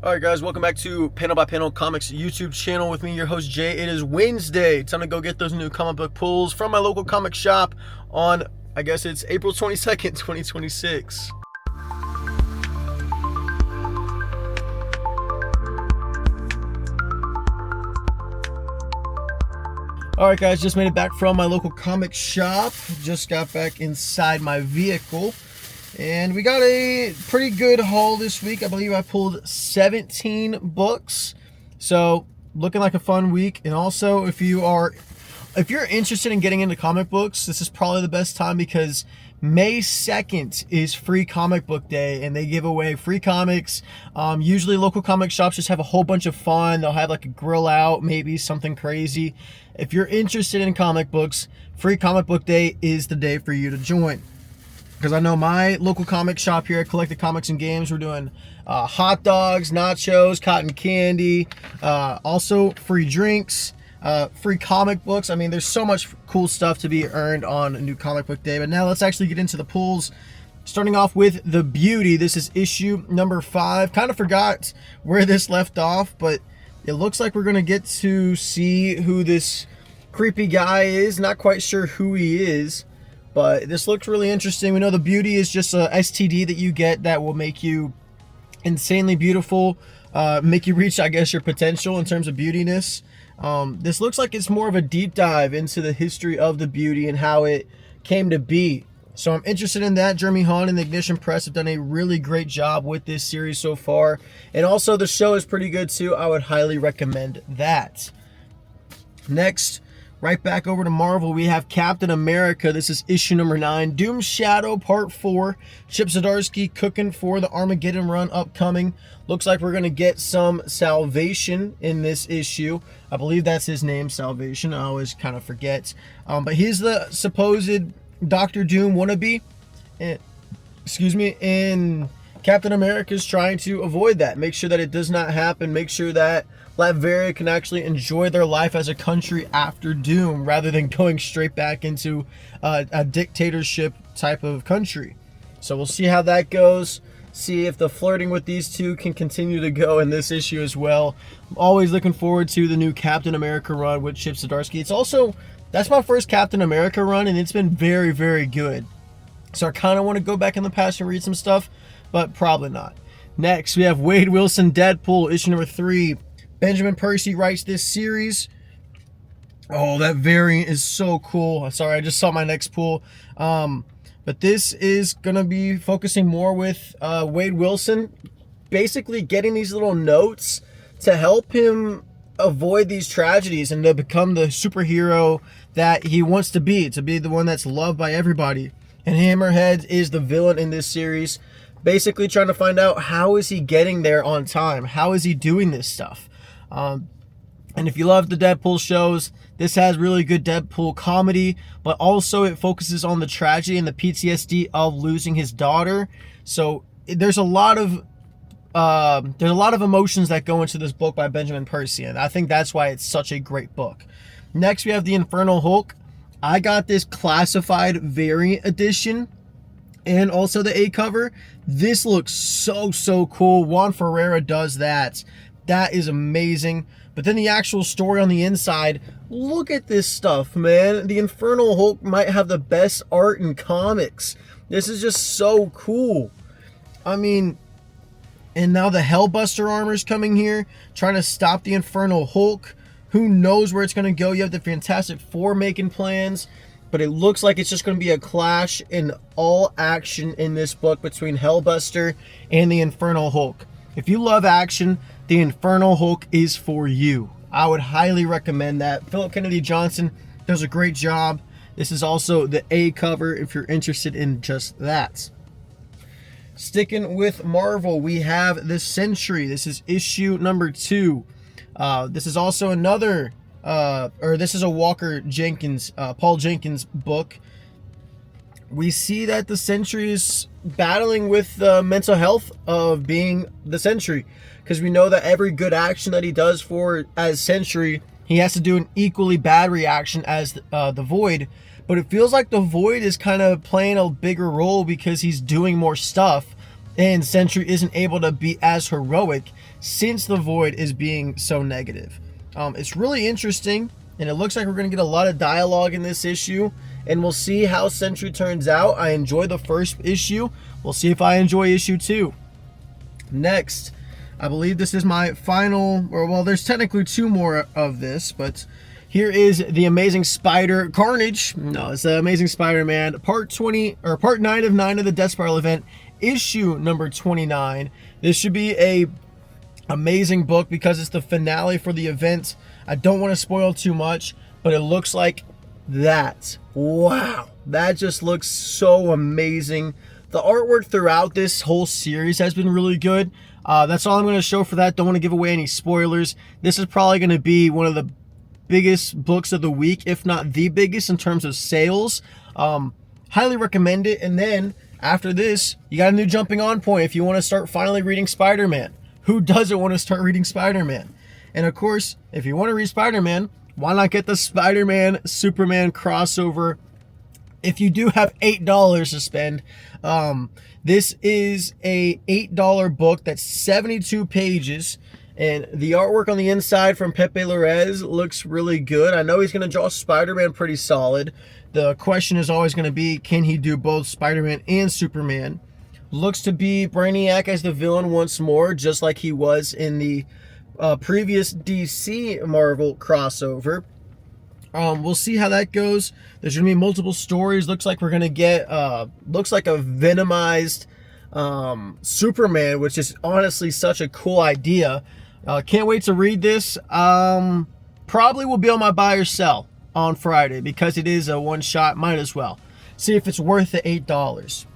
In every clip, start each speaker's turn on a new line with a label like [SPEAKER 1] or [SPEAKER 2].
[SPEAKER 1] Alright guys, welcome back to Panel by Panel Comics YouTube channel with me, your host Jay. It is Wednesday. Time to go get those new comic book pulls from my local comic shop on, I guess it's April 22nd, 2026. Alright guys, just made it back from my local comic shop. Just got back inside my vehicle. And we got a pretty good haul this week. I believe I pulled 17 books. So, looking like a fun week. And also, if you're interested in getting into comic books, this is probably the best time because May 2nd is free comic book day and they give away free comics. Usually local comic shops just have a whole bunch of fun. They'll have like a grill out, maybe something crazy. If you're interested in comic books, free comic book day is the day for you to join. Because I know my local comic shop here at Collected Comics and Games, we're doing hot dogs, nachos, cotton candy, also free drinks, free comic books. I mean, there's so much cool stuff to be earned on a new comic book day. But now let's actually get into the pulls. Starting off with The Beauty. This is issue number 5. Kind of forgot where this left off, but it looks like we're going to get to see who this creepy guy is. Not quite sure who he is. But this looks really interesting. We know the beauty is just a STD that you get that will make you insanely beautiful, make you reach, I guess, your potential in terms of beautiness. This looks like it's more of a deep dive into the history of the beauty and how it came to be. So I'm interested in that. Jeremy Hahn and the Ignition Press have done a really great job with this series so far. And also the show is pretty good too. I would highly recommend that. Next, right back over to Marvel, we have Captain America. This is issue number 9. Doom Shadow Part 4. Chip Zdarsky cooking for the Armageddon run upcoming. Looks like we're going to get some Salvation in this issue. I believe that's his name, Salvation. I always kind of forget. But he's the supposed Doctor Doom wannabe. And Captain America is trying to avoid that. Make sure that it does not happen. Make sure that Latveria can actually enjoy their life as a country after Doom rather than going straight back into a dictatorship type of country. So we'll see how that goes. See if the flirting with these two can continue to go in this issue as well. I'm always looking forward to the new Captain America run with Chip Zdarsky. It's also, that's my first Captain America run and it's been very, very good. So I kind of want to go back in the past and read some stuff, but probably not. Next, we have Wade Wilson Deadpool, issue number 3. Benjamin Percy writes this series. Oh, that variant is so cool. Sorry, I just saw my next pull. But this is going to be focusing more with Wade Wilson, basically getting these little notes to help him avoid these tragedies and to become the superhero that he wants to be the one that's loved by everybody. And Hammerhead is the villain in this series, basically trying to find out how is he getting there on time? How is he doing this stuff? And if you love the Deadpool shows, this has really good Deadpool comedy, but also it focuses on the tragedy and the PTSD of losing his daughter. So there's a lot of emotions that go into this book by Benjamin Percy, and I think that's why it's such a great book. Next, we have the Infernal Hulk. I got this classified variant edition and also the A cover. This looks so cool. Juan Ferreira does that. That is amazing. But then the actual story on the inside, look at this stuff, man. The Infernal Hulk might have the best art in comics. This is just so cool. I mean, and now the Hellbuster armor is coming here, trying to stop the Infernal Hulk. Who knows where it's going to go? You have the Fantastic Four making plans, but it looks like it's just going to be a clash in all action in this book between Hellbuster and the Infernal Hulk. If you love action, the Infernal Hulk is for you. I would highly recommend that. Philip Kennedy Johnson does a great job. This is also the A cover if you're interested in just that. Sticking with Marvel, we have The Sentry. This is issue number 2. This is also another, this is a Walker Jenkins, Paul Jenkins book. We see that the Sentry is battling with the mental health of being the Sentry, because we know that every good action that he does as Sentry, he has to do an equally bad reaction as the Void. But it feels like the Void is kind of playing a bigger role because he's doing more stuff, and Sentry isn't able to be as heroic since the Void is being so negative. It's really interesting, and it looks like we're going to get a lot of dialogue in this issue, and we'll see how Sentry turns out. I enjoyed the first issue. We'll see if I enjoy issue 2. Next, I believe this is my final, or well, there's technically 2 more of this, but here is the Amazing Spider Carnage. No, it's the Amazing Spider-Man part 9 of 9 of the Death Spiral event, issue number 29. This should be a amazing book because it's the finale for the event. I don't want to spoil too much, but it looks like that. Wow, that just looks so amazing. The artwork throughout this whole series has been really good. That's all I'm going to show for that. Don't want to give away any spoilers. This is probably going to be one of the biggest books of the week, if not the biggest in terms of sales. Highly recommend it. And then after this, you got a new jumping on point if you want to start finally reading Spider-Man. Who doesn't want to start reading Spider-Man? And of course, if you want to read Spider-Man, why not get the Spider-Man Superman crossover? If you do have $8 to spend, this is a $8 book that's 72 pages, and the artwork on the inside from Pepe Larraz looks really good. I know he's going to draw Spider-Man pretty solid. The question is always going to be, can he do both Spider-Man and Superman? Looks to be Brainiac as the villain once more, just like he was in the previous DC Marvel crossover. We'll see how that goes. There's going to be multiple stories. Looks like we're going to get, looks like a Venomized Superman, which is honestly such a cool idea. Can't wait to read this. Probably will be on my buy or sell on Friday because it is a one-shot. Might as well see if it's worth the $8.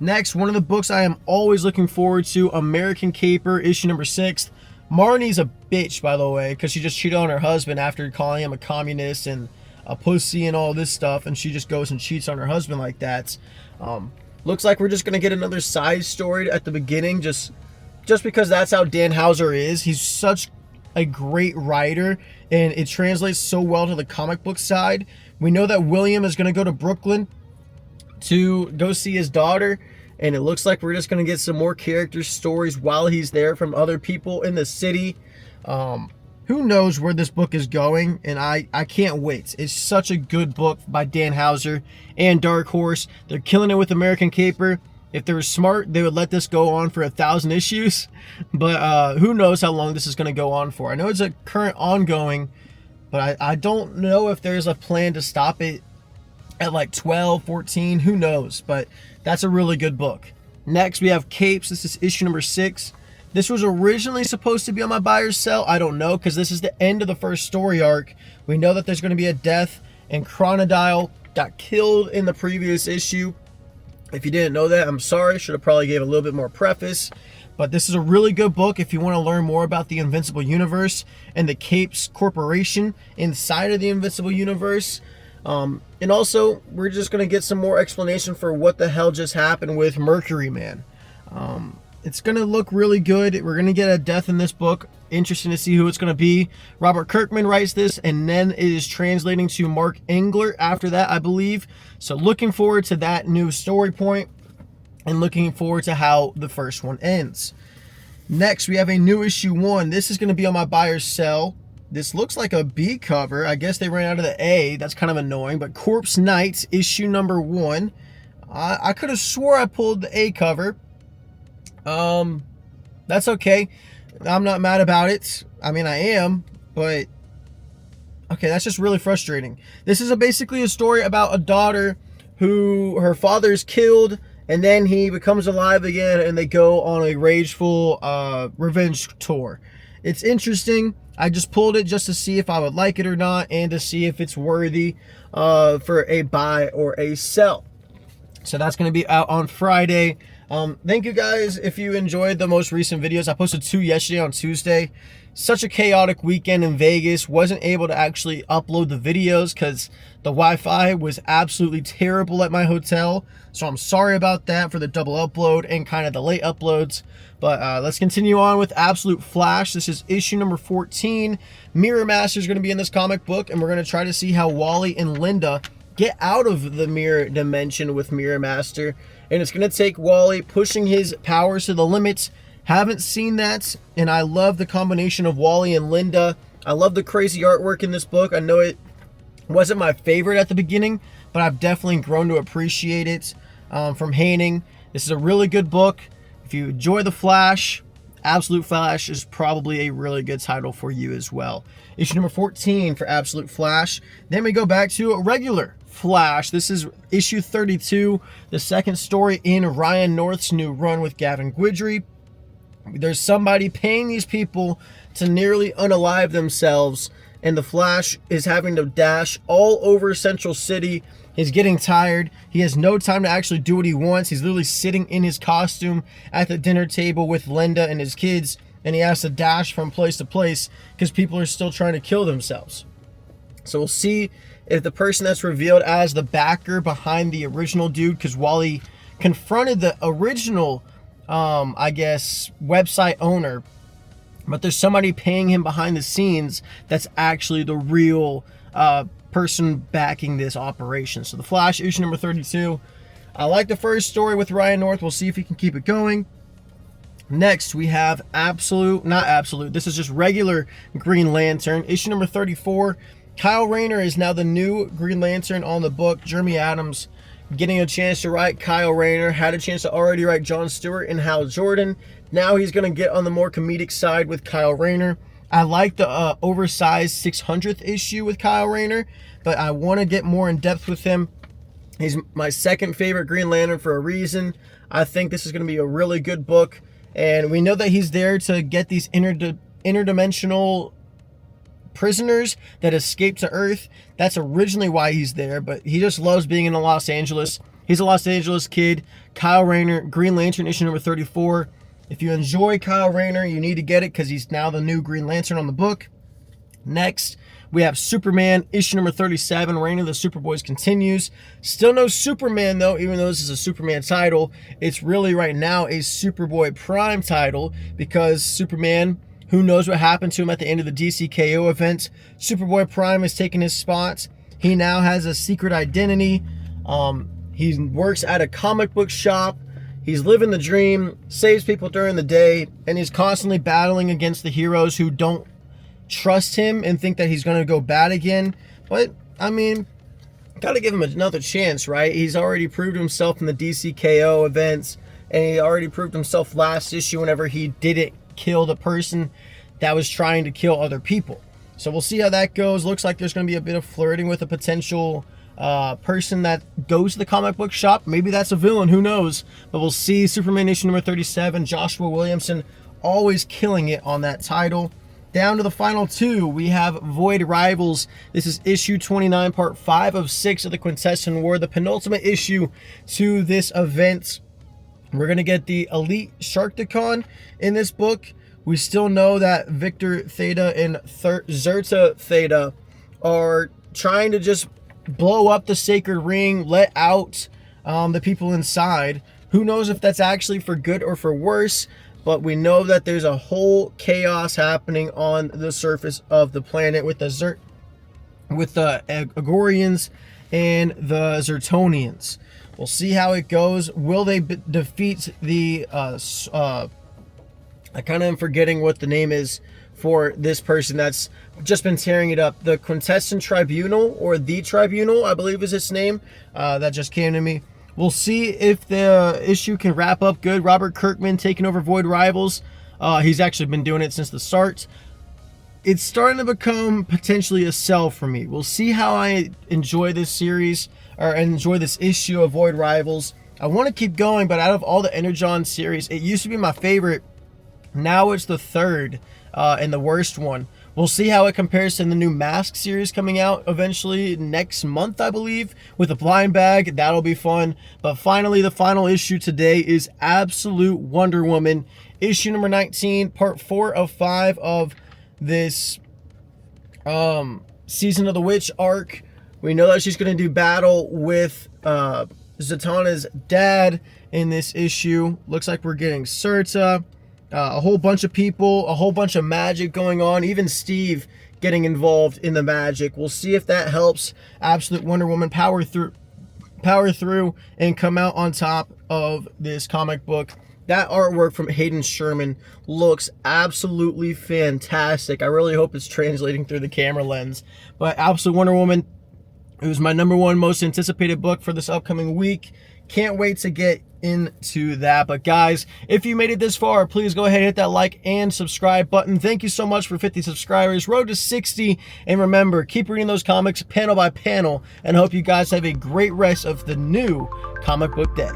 [SPEAKER 1] Next, one of the books I am always looking forward to, American Caper, issue number 6. Marnie's a bitch, by the way, because she just cheated on her husband after calling him a communist and a pussy and all this stuff, and she just goes and cheats on her husband like that. Looks like we're just going to get another side story at the beginning, just because that's how Dan Houser is. He's such a great writer, and it translates so well to the comic book side. We know that William is going to go to Brooklyn to go see his daughter, and it looks like we're just going to get some more character stories while he's there from other people in the city. Who knows where this book is going, and I can't wait. It's such a good book by Dan Houser and Dark Horse. They're killing it with American Caper. If they were smart, they would let this go on for 1,000 issues, but who knows how long this is going to go on for. I know it's a current ongoing, but I don't know if there's a plan to stop it at like 12, 14, who knows, but that's a really good book. Next, we have Capes. This is issue number 6. This was originally supposed to be on my buy or sell. I don't know, because this is the end of the first story arc. We know that there's going to be a death, and Chronodile got killed in the previous issue. If you didn't know that, I'm sorry. Should have probably gave a little bit more preface. But this is a really good book if you want to learn more about the Invincible Universe and the Capes Corporation inside of the Invincible Universe. And also, we're just going to get some more explanation for what the hell just happened with Mercury Man. It's going to look really good. We're going to get a death in this book. Interesting to see who it's going to be. Robert Kirkman writes this, and then it is translating to Mark Engler after that, I believe. So looking forward to that new story point, and looking forward to how the first one ends. Next, we have a new issue 1. This is going to be on my buy or sell. This looks like a B cover. I guess they ran out of the A. That's kind of annoying. But Corpse Knights, issue number 1. I could have swore I pulled the A cover. That's okay. I'm not mad about it. I mean, I am, but okay, that's just really frustrating. This is basically a story about a daughter who her father's killed, and then he becomes alive again, and they go on a rageful revenge tour. It's interesting. I just pulled it just to see if I would like it or not, and to see if it's worthy for a buy or a sell. So that's going to be out on Friday. Thank you guys if you enjoyed the most recent videos. I posted 2 yesterday on Tuesday. Such a chaotic weekend in Vegas. Wasn't able to actually upload the videos because the Wi-Fi was absolutely terrible at my hotel. So I'm sorry about that for the double upload and kind of the late uploads. But let's continue on with Absolute Flash. This is issue number 14. Mirror Master is going to be in this comic book, and we're going to try to see how Wally and Linda get out of the mirror dimension with Mirror Master. and it's going to take Wally pushing his powers to the limits. Haven't seen that, and I love the combination of Wally and Linda. I love the crazy artwork in this book. I know it wasn't my favorite at the beginning, but I've definitely grown to appreciate it from Haining. This is a really good book. If you enjoy The Flash, Absolute Flash is probably a really good title for you as well. Issue number 14 for Absolute Flash. Then we go back to a regular Flash. This is issue 32, the second story in Ryan North's new run with Gavin Guidry. There's somebody paying these people to nearly unalive themselves, and the Flash is having to dash all over Central City. He's getting tired. He has no time to actually do what he wants. He's literally sitting in his costume at the dinner table with Linda and his kids, and he has to dash from place to place because people are still trying to kill themselves. So we'll see if the person that's revealed as the backer behind the original dude, because Wally confronted the original I guess website owner, but there's somebody paying him behind the scenes that's actually the real person backing this operation. So The Flash, issue number 32. I like the first story with Ryan North. We'll see if he can keep it going. Next, we have not Absolute. This is just regular Green Lantern, issue number 34. Kyle Rayner is now the new Green Lantern on the book. Jeremy Adams getting a chance to write Kyle Rayner, had a chance to already write John Stewart and Hal Jordan. Now he's going to get on the more comedic side with Kyle Rayner. I like the oversized 600th issue with Kyle Rayner, but I want to get more in depth with him. He's my second favorite Green Lantern for a reason. I think this is going to be a really good book, and we know that he's there to get these interdimensional prisoners that escape to Earth. That's originally why he's there, but he just loves being in Los Angeles. He's a Los Angeles kid. Kyle Rayner, Green Lantern, issue number 34. If you enjoy Kyle Rayner, you need to get it because he's now the new Green Lantern on the book. Next, we have Superman, issue number 37. Reign of the Superboys continues. Still no Superman, though, even though this is a Superman title. It's really right now a Superboy Prime title because Superman, who knows what happened to him at the end of the DCKO event. Superboy Prime has taken his spot. He now has a secret identity. He works at a comic book shop. He's living the dream, saves people during the day, and he's constantly battling against the heroes who don't trust him and think that he's going to go bad again. But, I mean, got to give him another chance, right? He's already proved himself in the DCKO events, and he already proved himself last issue whenever he didn't kill the person that was trying to kill other people. So we'll see how that goes. Looks like there's going to be a bit of flirting with a potential person that goes to the comic book shop. Maybe that's a villain, who knows? But we'll see. Superman issue number 37. Joshua Williamson always killing it on that title. Down to the final two, we have Void Rivals. This is issue 29, part 5 of 6 of the Quintessence War, the penultimate issue to this event. We're going to get the Elite Sharkticon in this book. We still know that Victor Theta and Zerta Theta are trying to just blow up the Sacred Ring, let out the people inside. Who knows if that's actually for good or for worse, but we know that there's a whole chaos happening on the surface of the planet with the Agorians and the Zertonians. We'll see how it goes. Will they defeat the I kind of am forgetting what the name is for this person that's just been tearing it up. The Quintessence Tribunal, or the Tribunal, I believe is its name. That just came to me. We'll see if the issue can wrap up good. Robert Kirkman taking over Void Rivals. He's actually been doing it since the start. It's starting to become potentially a sell for me. We'll see how I enjoy this series, or enjoy this issue of Void Rivals. I want to keep going, but out of all the Energon series, it used to be my favorite. Now it's the third and the worst one. We'll see how it compares to the new Mask series coming out eventually next month, I believe, with a blind bag. That'll be fun. But finally, the final issue today is Absolute Wonder Woman, issue number 19, part 4 of 5 of this Season of the Witch arc. We know that she's going to do battle with Zatanna's dad in this issue. Looks like we're getting Serta. A whole bunch of people, a whole bunch of magic going on, even Steve getting involved in the magic. We'll see if that helps Absolute Wonder Woman power through and come out on top. of this comic book. That artwork from Hayden Sherman looks absolutely fantastic. I really hope it's translating through the camera lens. But Absolute Wonder Woman, it was my #1 most anticipated book for this upcoming week. Can't wait to get into that. But guys, if you made it this far, please go ahead and hit that like and subscribe button. Thank you so much for 50 subscribers. Road to 60. And remember, keep reading those comics panel by panel. And I hope you guys have a great rest of the new comic book day.